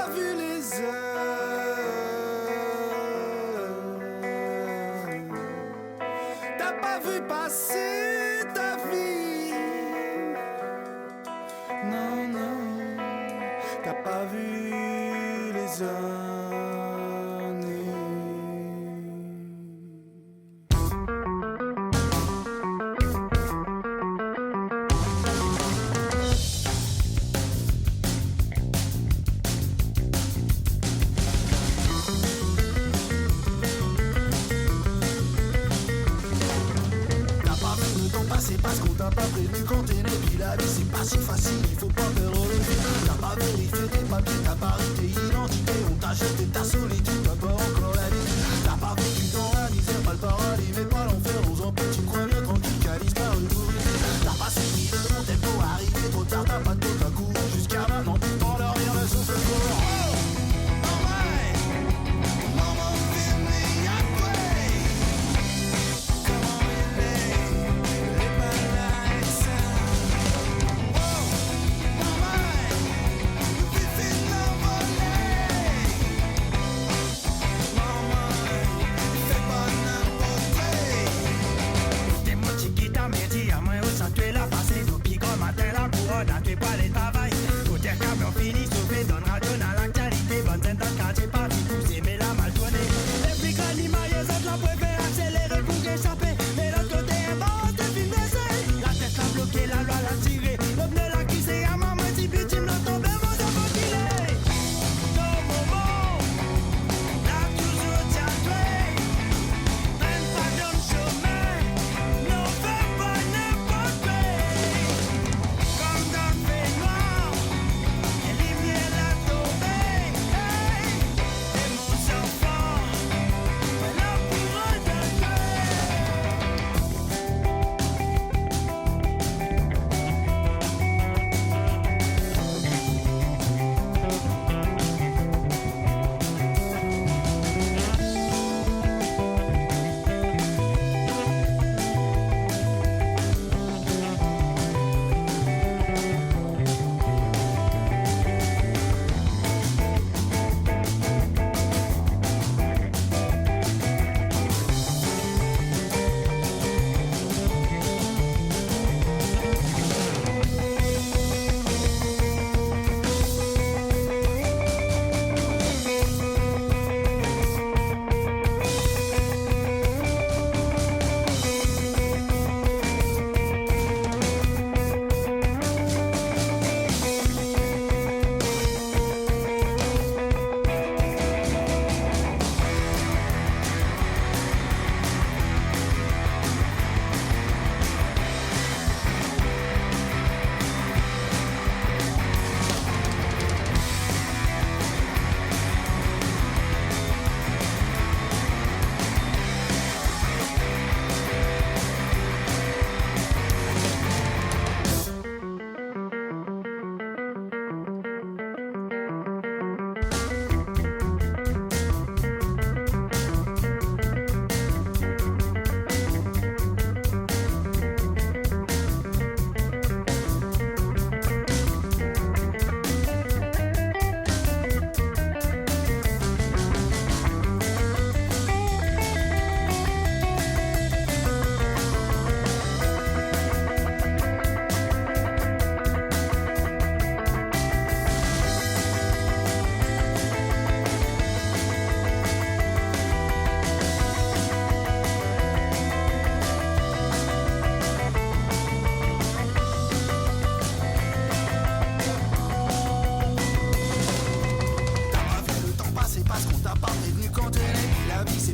pas vu les heures, t'as pas vu passer ta vie. Non, non, t'as pas vu les années. C'est parce qu'on t'a pas prévenu quand t'es né. Puis la vie c'est pas si facile, il faut pas perdre le fil. T'as pas vérifié tes papiers, t'as pas tes identités. On t'a jeté ta solitude, t'as pas encore la vie. T'as pas vécu dans la misère, pas le paradis, mais pas l'enfer. Aux empêches, tu crois bien tranquille qu'à disparu pour vivre. T'as pas suivi le bon tempo, arrivé trop tard, t'as pas de t'as couru jusqu'à maintenant. Pour leur dire le souffle court.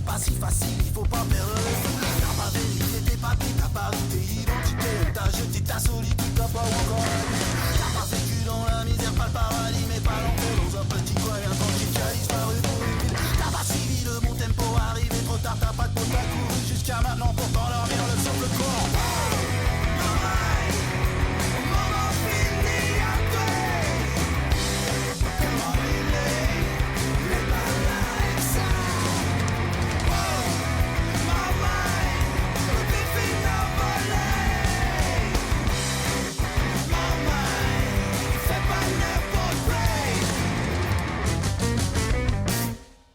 Pas si facile, il faut pas perdre